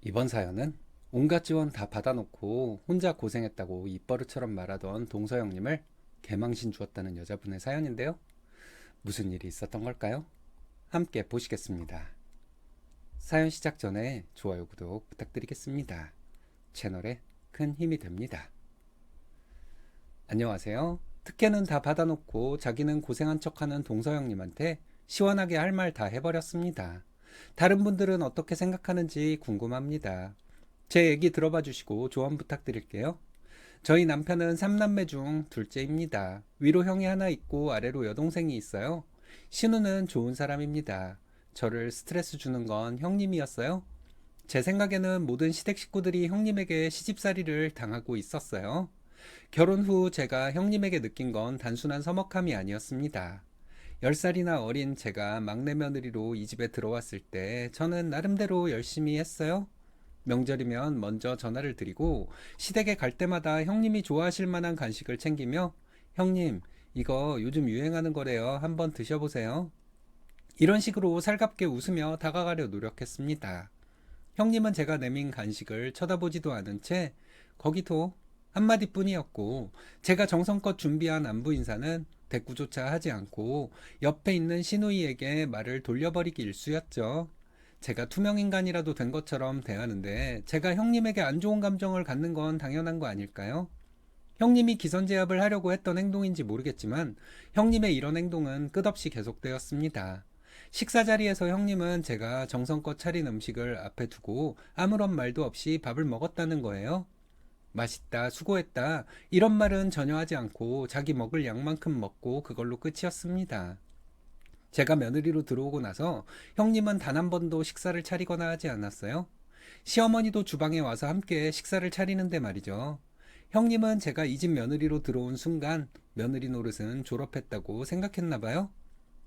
이번 사연은 온갖 지원 다 받아놓고 혼자 고생했다고 입버릇처럼 말하던 동서 형님을 개망신 주었다는 여자분의 사연인데요. 무슨 일이 있었던 걸까요? 함께 보시겠습니다. 사연 시작 전에 좋아요, 구독 부탁드리겠습니다. 채널에 큰 힘이 됩니다. 안녕하세요. 특혜는 다 받아놓고 자기는 고생한 척하는 동서 형님한테 시원하게 할 말 다 해버렸습니다. 다른 분들은 어떻게 생각하는지 궁금합니다. 제 얘기 들어봐 주시고 조언 부탁드릴게요. 저희 남편은 3남매 중 둘째입니다. 위로 형이 하나 있고 아래로 여동생이 있어요. 신우는 좋은 사람입니다. 저를 스트레스 주는 건 형님이었어요. 제 생각에는 모든 시댁 식구들이 형님에게 시집살이를 당하고 있었어요. 결혼 후 제가 형님에게 느낀 건 단순한 서먹함이 아니었습니다. 10살이나 어린 제가 막내 며느리로 이 집에 들어왔을 때 저는 나름대로 열심히 했어요. 명절이면 먼저 전화를 드리고 시댁에 갈 때마다 형님이 좋아하실 만한 간식을 챙기며 형님, 이거 요즘 유행하는 거래요. 한번 드셔보세요. 이런 식으로 살갑게 웃으며 다가가려 노력했습니다. 형님은 제가 내민 간식을 쳐다보지도 않은 채 거기도 한마디뿐이었고 제가 정성껏 준비한 안부 인사는 대꾸조차 하지 않고 옆에 있는 시누이에게 말을 돌려버리기 일쑤였죠. 제가 투명인간이라도 된 것처럼 대하는데 제가 형님에게 안 좋은 감정을 갖는 건 당연한 거 아닐까요? 형님이 기선제압을 하려고 했던 행동인지 모르겠지만 형님의 이런 행동은 끝없이 계속되었습니다. 식사 자리에서 형님은 제가 정성껏 차린 음식을 앞에 두고 아무런 말도 없이 밥을 먹었다는 거예요. 맛있다, 수고했다, 이런 말은 전혀 하지 않고 자기 먹을 양만큼 먹고 그걸로 끝이었습니다. 제가 며느리로 들어오고 나서 형님은 단 한 번도 식사를 차리거나 하지 않았어요. 시어머니도 주방에 와서 함께 식사를 차리는데 말이죠. 형님은 제가 이 집 며느리로 들어온 순간 며느리 노릇은 졸업했다고 생각했나 봐요.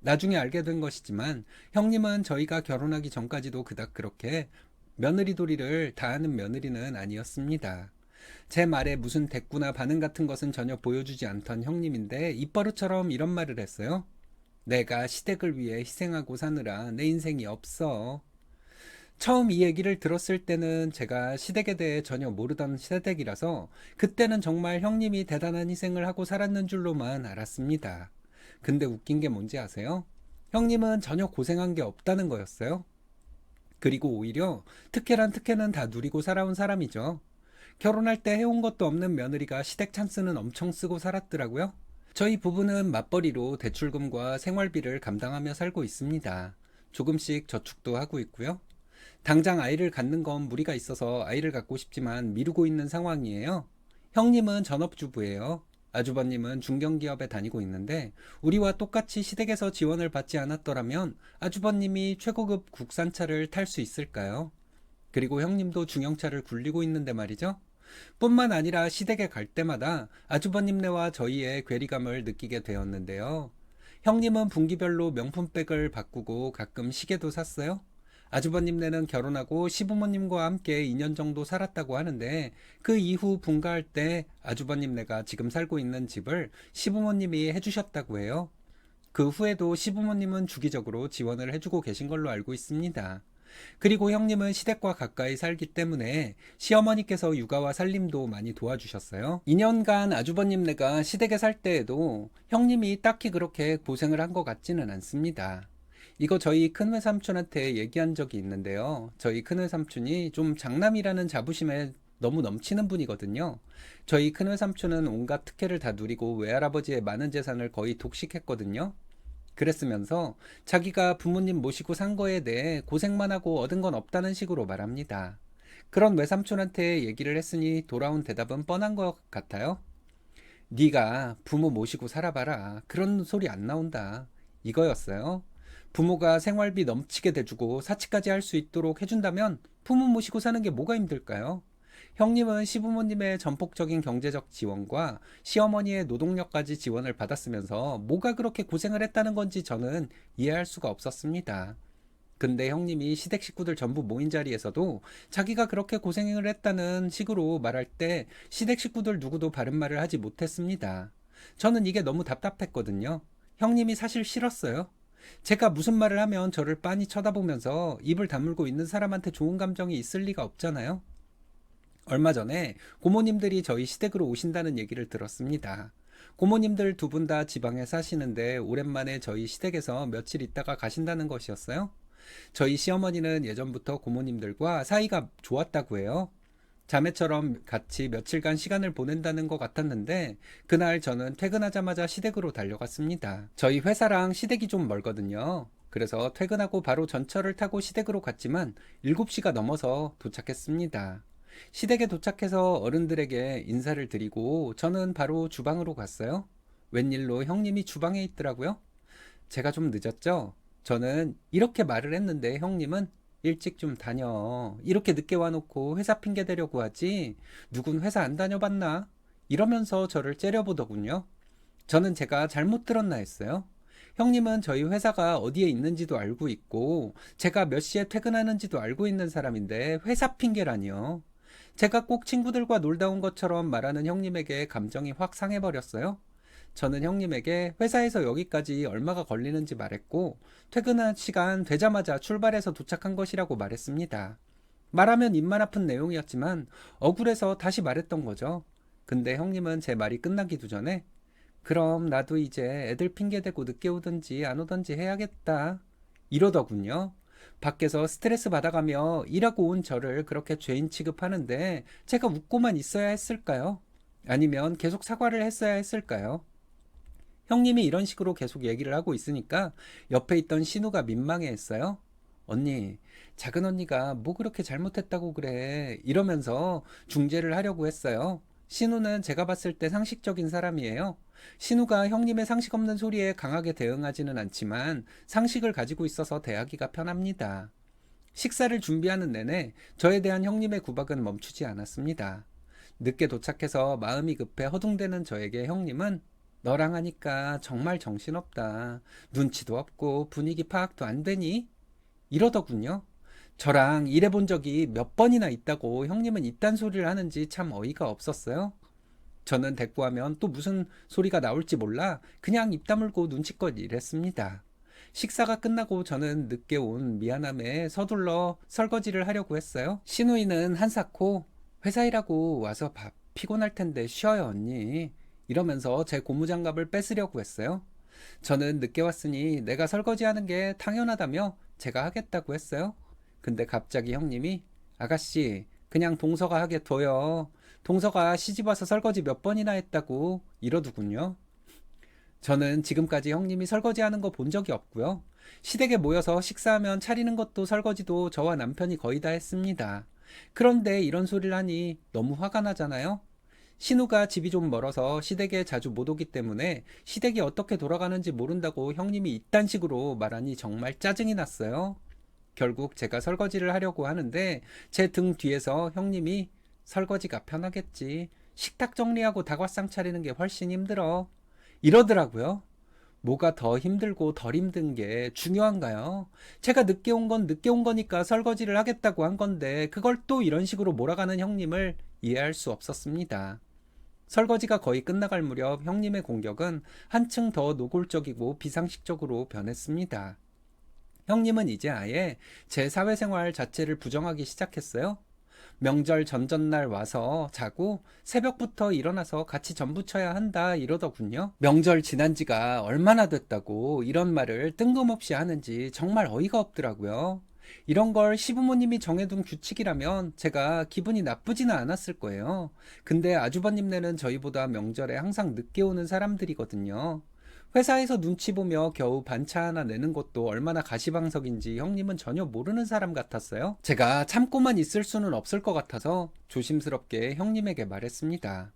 나중에 알게 된 것이지만 형님은 저희가 결혼하기 전까지도 그닥 그렇게 며느리돌이를 다하는 며느리는 아니었습니다. 제 말에 무슨 대꾸나 반응 같은 것은 전혀 보여주지 않던 형님인데 입버릇처럼 이런 말을 했어요. 내가 시댁을 위해 희생하고 사느라 내 인생이 없어. 처음 이 얘기를 들었을 때는 제가 시댁에 대해 전혀 모르던 시댁이라서 그때는 정말 형님이 대단한 희생을 하고 살았는 줄로만 알았습니다. 근데 웃긴 게 뭔지 아세요? 형님은 전혀 고생한 게 없다는 거였어요. 그리고 오히려 특혜란 특혜는 다 누리고 살아온 사람이죠. 결혼할 때 해온 것도 없는 며느리가 시댁 찬스는 엄청 쓰고 살았더라고요. 저희 부부는 맞벌이로 대출금과 생활비를 감당하며 살고 있습니다. 조금씩 저축도 하고 있고요. 당장 아이를 갖는 건 무리가 있어서 아이를 갖고 싶지만 미루고 있는 상황이에요. 형님은 전업주부예요. 아주버님은 중견기업에 다니고 있는데 우리와 똑같이 시댁에서 지원을 받지 않았더라면 아주버님이 최고급 국산차를 탈 수 있을까요? 그리고 형님도 중형차를 굴리고 있는데 말이죠. 뿐만 아니라 시댁에 갈 때마다 아주버님네와 저희의 괴리감을 느끼게 되었는데요. 형님은 분기별로 명품백을 바꾸고 가끔 시계도 샀어요. 아주버님네는 결혼하고 시부모님과 함께 2년 정도 살았다고 하는데 그 이후 분가할 때 아주버님네가 지금 살고 있는 집을 시부모님이 해주셨다고 해요. 그 후에도 시부모님은 주기적으로 지원을 해주고 계신 걸로 알고 있습니다. 그리고 형님은 시댁과 가까이 살기 때문에 시어머니께서 육아와 살림도 많이 도와주셨어요. 2년간 아주버님네가 시댁에 살 때에도 형님이 딱히 그렇게 고생을 한 것 같지는 않습니다. 이거 저희 큰외삼촌한테 얘기한 적이 있는데요. 저희 큰외삼촌이 좀 장남이라는 자부심에 너무 넘치는 분이거든요. 저희 큰외삼촌은 온갖 특혜를 다 누리고 외할아버지의 많은 재산을 거의 독식했거든요. 그랬으면서 자기가 부모님 모시고 산 거에 대해 고생만 하고 얻은 건 없다는 식으로 말합니다. 그런 외삼촌한테 얘기를 했으니 돌아온 대답은 뻔한 것 같아요. 네가 부모 모시고 살아봐라. 그런 소리 안 나온다. 이거였어요. 부모가 생활비 넘치게 대주고 사치까지 할 수 있도록 해준다면 부모 모시고 사는 게 뭐가 힘들까요? 형님은 시부모님의 전폭적인 경제적 지원과 시어머니의 노동력까지 지원을 받았으면서 뭐가 그렇게 고생을 했다는 건지 저는 이해할 수가 없었습니다. 근데 형님이 시댁 식구들 전부 모인 자리에서도 자기가 그렇게 고생을 했다는 식으로 말할 때 시댁 식구들 누구도 바른 말을 하지 못했습니다. 저는 이게 너무 답답했거든요. 형님이 사실 싫었어요. 제가 무슨 말을 하면 저를 빤히 쳐다보면서 입을 다물고 있는 사람한테 좋은 감정이 있을 리가 없잖아요. 얼마 전에 고모님들이 저희 시댁으로 오신다는 얘기를 들었습니다. 고모님들 두 분 다 지방에 사시는데 오랜만에 저희 시댁에서 며칠 있다가 가신다는 것이었어요. 저희 시어머니는 예전부터 고모님들과 사이가 좋았다고 해요. 자매처럼 같이 며칠간 시간을 보낸다는 것 같았는데 그날 저는 퇴근하자마자 시댁으로 달려갔습니다. 저희 회사랑 시댁이 좀 멀거든요. 그래서 퇴근하고 바로 전철을 타고 시댁으로 갔지만 7시가 넘어서 도착했습니다. 시댁에 도착해서 어른들에게 인사를 드리고 저는 바로 주방으로 갔어요. 웬일로 형님이 주방에 있더라고요. 제가 좀 늦었죠? 저는 이렇게 말을 했는데 형님은 일찍 좀 다녀. 이렇게 늦게 와놓고 회사 핑계 대려고 하지. 누군 회사 안 다녀봤나? 이러면서 저를 째려보더군요. 저는 제가 잘못 들었나 했어요. 형님은 저희 회사가 어디에 있는지도 알고 있고, 제가 몇 시에 퇴근하는지도 알고 있는 사람인데, 회사 핑계라니요. 제가 꼭 친구들과 놀다 온 것처럼 말하는 형님에게 감정이 확 상해버렸어요. 저는 형님에게 회사에서 여기까지 얼마가 걸리는지 말했고, 퇴근한 시간 되자마자 출발해서 도착한 것이라고 말했습니다. 말하면 입만 아픈 내용이었지만 억울해서 다시 말했던 거죠. 근데 형님은 제 말이 끝나기도 전에 그럼 나도 이제 애들 핑계대고 늦게 오든지 안 오든지 해야겠다. 이러더군요. 밖에서 스트레스 받아가며 일하고 온 저를 그렇게 죄인 취급하는데 제가 웃고만 있어야 했을까요? 아니면 계속 사과를 했어야 했을까요? 형님이 이런 식으로 계속 얘기를 하고 있으니까 옆에 있던 신우가 민망해했어요. 언니, 작은 언니가 뭐 그렇게 잘못했다고 그래. 이러면서 중재를 하려고 했어요. 신우는 제가 봤을 때 상식적인 사람이에요. 신우가 형님의 상식 없는 소리에 강하게 대응하지는 않지만 상식을 가지고 있어서 대하기가 편합니다. 식사를 준비하는 내내 저에 대한 형님의 구박은 멈추지 않았습니다. 늦게 도착해서 마음이 급해 허둥대는 저에게 형님은 너랑 하니까 정말 정신없다. 눈치도 없고 분위기 파악도 안 되니? 이러더군요. 저랑 일해본 적이 몇 번이나 있다고 형님은 이딴 소리를 하는지 참 어이가 없었어요. 저는 대꾸하면 또 무슨 소리가 나올지 몰라 그냥 입 다물고 눈치껏 일했습니다. 식사가 끝나고 저는 늦게 온 미안함에 서둘러 설거지를 하려고 했어요. 시누이는 한사코 회사 일하고 와서 피곤할 텐데 쉬어요 언니. 이러면서 제 고무장갑을 뺏으려고 했어요. 저는 늦게 왔으니 내가 설거지하는 게 당연하다며 제가 하겠다고 했어요. 근데 갑자기 형님이 아가씨 그냥 동서가 하게 둬요. 동서가 시집 와서 설거지 몇 번이나 했다고 이러더군요. 저는 지금까지 형님이 설거지하는 거 본 적이 없고요. 시댁에 모여서 식사하면 차리는 것도 설거지도 저와 남편이 거의 다 했습니다. 그런데 이런 소리를 하니 너무 화가 나잖아요. 신우가 집이 좀 멀어서 시댁에 자주 못 오기 때문에 시댁이 어떻게 돌아가는지 모른다고 형님이 이딴 식으로 말하니 정말 짜증이 났어요. 결국 제가 설거지를 하려고 하는데 제 등 뒤에서 형님이 설거지가 편하겠지. 식탁 정리하고 다과상 차리는 게 훨씬 힘들어. 이러더라고요. 뭐가 더 힘들고 덜 힘든 게 중요한가요? 제가 늦게 온 건 늦게 온 거니까 설거지를 하겠다고 한 건데 그걸 또 이런 식으로 몰아가는 형님을 이해할 수 없었습니다. 설거지가 거의 끝나갈 무렵 형님의 공격은 한층 더 노골적이고 비상식적으로 변했습니다. 형님은 이제 아예 제 사회생활 자체를 부정하기 시작했어요. 명절 전전날 와서 자고 새벽부터 일어나서 같이 전부 쳐야 한다 이러더군요. 명절 지난 지가 얼마나 됐다고 이런 말을 뜬금없이 하는지 정말 어이가 없더라고요. 이런 걸 시부모님이 정해둔 규칙이라면 제가 기분이 나쁘지는 않았을 거예요. 근데 아주버님네는 저희보다 명절에 항상 늦게 오는 사람들이거든요. 회사에서 눈치 보며 겨우 반차 하나 내는 것도 얼마나 가시방석인지 형님은 전혀 모르는 사람 같았어요. 제가 참고만 있을 수는 없을 것 같아서 조심스럽게 형님에게 말했습니다.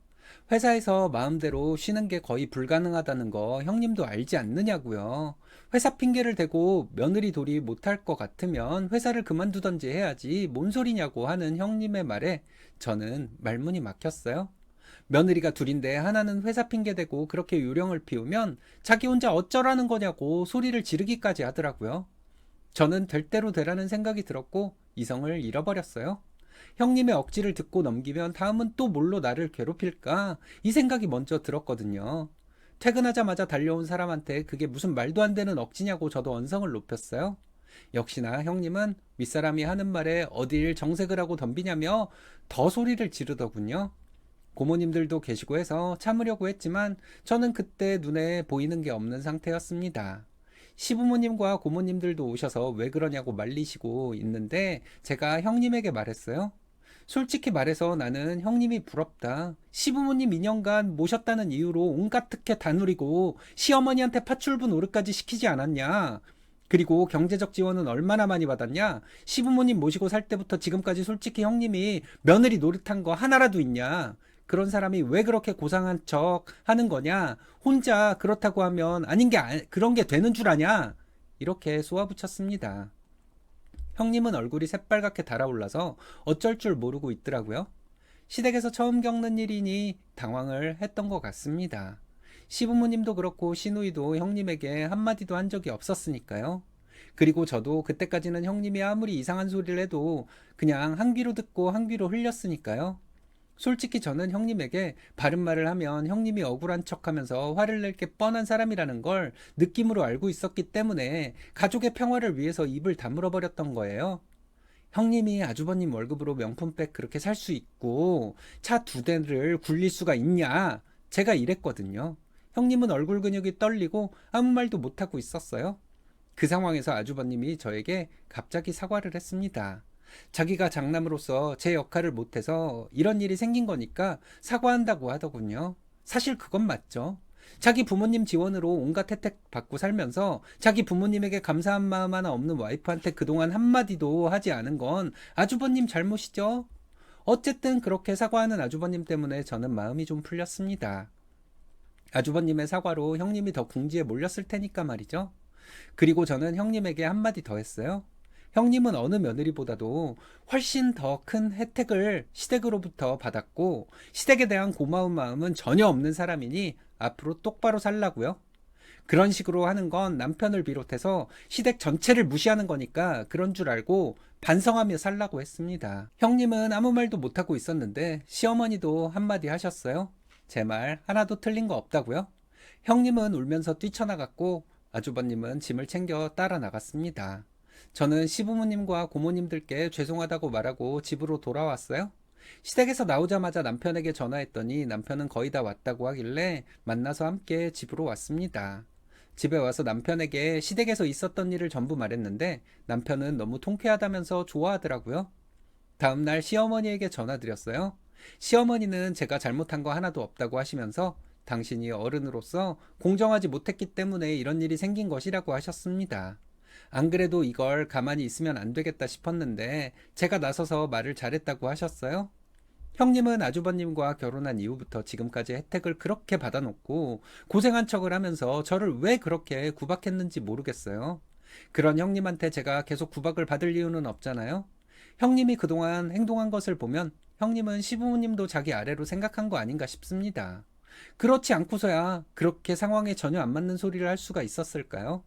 회사에서 마음대로 쉬는 게 거의 불가능하다는 거 형님도 알지 않느냐고요. 회사 핑계를 대고 며느리 돌이 못할 것 같으면 회사를 그만두던지 해야지 뭔 소리냐고 하는 형님의 말에 저는 말문이 막혔어요. 며느리가 둘인데 하나는 회사 핑계 대고 그렇게 요령을 피우면 자기 혼자 어쩌라는 거냐고 소리를 지르기까지 하더라고요. 저는 될 대로 되라는 생각이 들었고 이성을 잃어버렸어요. 형님의 억지를 듣고 넘기면 다음은 또 뭘로 나를 괴롭힐까? 이 생각이 먼저 들었거든요. 퇴근하자마자 달려온 사람한테 그게 무슨 말도 안 되는 억지냐고 저도 언성을 높였어요. 역시나 형님은 윗사람이 하는 말에 어딜 정색을 하고 덤비냐며 더 소리를 지르더군요. 고모님들도 계시고 해서 참으려고 했지만 저는 그때 눈에 보이는 게 없는 상태였습니다. 시부모님과 고모님들도 오셔서 왜 그러냐고 말리시고 있는데 제가 형님에게 말했어요. 솔직히 말해서 나는 형님이 부럽다. 시부모님 2년간 모셨다는 이유로 온갖 특혜 다 누리고 시어머니한테 파출부 노릇까지 시키지 않았냐. 그리고 경제적 지원은 얼마나 많이 받았냐. 시부모님 모시고 살 때부터 지금까지 솔직히 형님이 며느리 노릇한 거 하나라도 있냐. 그런 사람이 왜 그렇게 고상한 척 하는 거냐. 혼자 그렇다고 하면 아닌 게 그런 게 되는 줄 아냐. 이렇게 쏘아붙였습니다. 형님은 얼굴이 새빨갛게 달아올라서 어쩔 줄 모르고 있더라고요. 시댁에서 처음 겪는 일이니 당황을 했던 것 같습니다. 시부모님도 그렇고 시누이도 형님에게 한마디도 한 적이 없었으니까요. 그리고 저도 그때까지는 형님이 아무리 이상한 소리를 해도 그냥 한 귀로 듣고 한 귀로 흘렸으니까요. 솔직히 저는 형님에게 바른 말을 하면 형님이 억울한 척하면서 화를 낼 게 뻔한 사람이라는 걸 느낌으로 알고 있었기 때문에 가족의 평화를 위해서 입을 다물어 버렸던 거예요. 형님이 아주버님 월급으로 명품백 그렇게 살 수 있고 차 2대를 굴릴 수가 있냐? 제가 이랬거든요. 형님은 얼굴 근육이 떨리고 아무 말도 못하고 있었어요. 그 상황에서 아주버님이 저에게 갑자기 사과를 했습니다. 자기가 장남으로서 제 역할을 못해서 이런 일이 생긴 거니까 사과한다고 하더군요. 사실 그건 맞죠. 자기 부모님 지원으로 온갖 혜택 받고 살면서 자기 부모님에게 감사한 마음 하나 없는 와이프한테 그동안 한마디도 하지 않은 건 아주버님 잘못이죠. 어쨌든 그렇게 사과하는 아주버님 때문에 저는 마음이 좀 풀렸습니다. 아주버님의 사과로 형님이 더 궁지에 몰렸을 테니까 말이죠. 그리고 저는 형님에게 한마디 더 했어요. 형님은 어느 며느리보다도 훨씬 더 큰 혜택을 시댁으로부터 받았고 시댁에 대한 고마운 마음은 전혀 없는 사람이니 앞으로 똑바로 살라고요. 그런 식으로 하는 건 남편을 비롯해서 시댁 전체를 무시하는 거니까 그런 줄 알고 반성하며 살라고 했습니다. 형님은 아무 말도 못하고 있었는데 시어머니도 한마디 하셨어요. 제 말 하나도 틀린 거 없다고요? 형님은 울면서 뛰쳐나갔고 아주버님은 짐을 챙겨 따라 나갔습니다. 저는 시부모님과 고모님들께 죄송하다고 말하고 집으로 돌아왔어요. 시댁에서 나오자마자 남편에게 전화했더니 남편은 거의 다 왔다고 하길래 만나서 함께 집으로 왔습니다. 집에 와서 남편에게 시댁에서 있었던 일을 전부 말했는데 남편은 너무 통쾌하다면서 좋아하더라고요. 다음날 시어머니에게 전화드렸어요. 시어머니는 제가 잘못한 거 하나도 없다고 하시면서 당신이 어른으로서 공정하지 못했기 때문에 이런 일이 생긴 것이라고 하셨습니다. 안 그래도 이걸 가만히 있으면 안 되겠다 싶었는데 제가 나서서 말을 잘했다고 하셨어요. 형님은 아주버님과 결혼한 이후부터 지금까지 혜택을 그렇게 받아놓고 고생한 척을 하면서 저를 왜 그렇게 구박했는지 모르겠어요. 그런 형님한테 제가 계속 구박을 받을 이유는 없잖아요. 형님이 그동안 행동한 것을 보면 형님은 시부모님도 자기 아래로 생각한 거 아닌가 싶습니다. 그렇지 않고서야 그렇게 상황에 전혀 안 맞는 소리를 할 수가 있었을까요?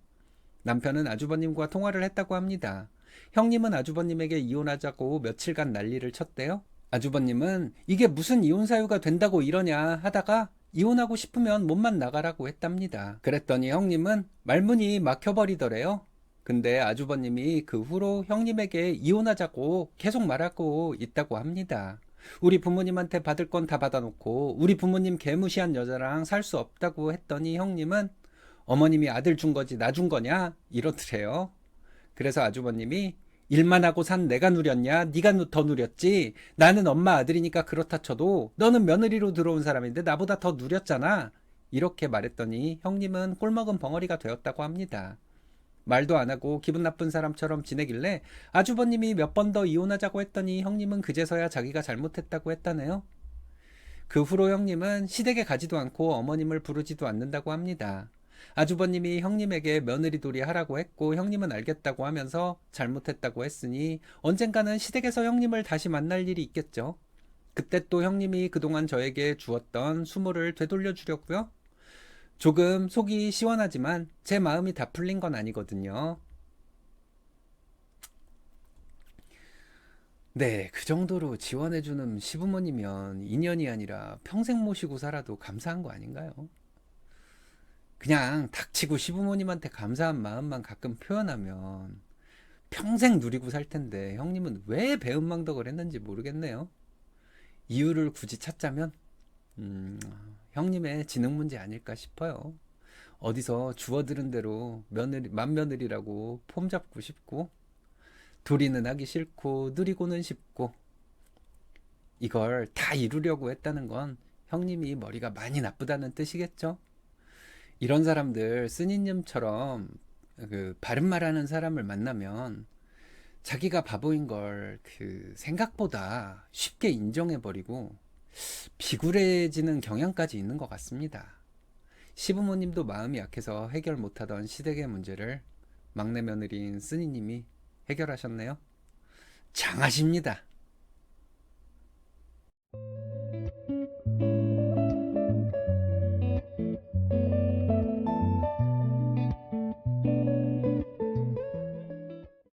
남편은 아주버님과 통화를 했다고 합니다. 형님은 아주버님에게 이혼하자고 며칠간 난리를 쳤대요. 아주버님은 이게 무슨 이혼 사유가 된다고 이러냐 하다가 이혼하고 싶으면 몸만 나가라고 했답니다. 그랬더니 형님은 말문이 막혀버리더래요. 근데 아주버님이 그 후로 형님에게 이혼하자고 계속 말하고 있다고 합니다. 우리 부모님한테 받을 건 다 받아놓고 우리 부모님 개무시한 여자랑 살 수 없다고 했더니 형님은 어머님이 아들 준 거지 나 준 거냐 이러더래요. 그래서 아주버님이 일만 하고 산 내가 누렸냐 네가 더 누렸지. 나는 엄마 아들이니까 그렇다 쳐도 너는 며느리로 들어온 사람인데 나보다 더 누렸잖아. 이렇게 말했더니 형님은 꼴먹은 벙어리가 되었다고 합니다. 말도 안 하고 기분 나쁜 사람처럼 지내길래 아주버님이 몇 번 더 이혼하자고 했더니 형님은 그제서야 자기가 잘못했다고 했다네요. 그 후로 형님은 시댁에 가지도 않고 어머님을 부르지도 않는다고 합니다. 아주버님이 형님에게 며느리돌이 하라고 했고 형님은 알겠다고 하면서 잘못했다고 했으니 언젠가는 시댁에서 형님을 다시 만날 일이 있겠죠. 그때 또 형님이 그동안 저에게 주었던 수모를 되돌려 주려고요. 조금 속이 시원하지만 제 마음이 다 풀린 건 아니거든요. 네, 그 정도로 지원해주는 시부모님이면 인연이 아니라 평생 모시고 살아도 감사한 거 아닌가요? 그냥 닥치고 시부모님한테 감사한 마음만 가끔 표현하면 평생 누리고 살 텐데 형님은 왜 배은망덕을 했는지 모르겠네요. 이유를 굳이 찾자면 형님의 지능 문제 아닐까 싶어요. 어디서 주워들은 대로 며느리 맏며느리라고 폼 잡고 싶고 도리는 하기 싫고 누리고는 싶고 이걸 다 이루려고 했다는 건 형님이 머리가 많이 나쁘다는 뜻이겠죠? 이런 사람들 스님처럼 그 바른 말하는 사람을 만나면 자기가 바보인 걸 그 생각보다 쉽게 인정해버리고 비굴해지는 경향까지 있는 것 같습니다. 시부모님도 마음이 약해서 해결 못하던 시댁의 문제를 막내 며느리인 쓰니님이 해결하셨네요. 장하십니다.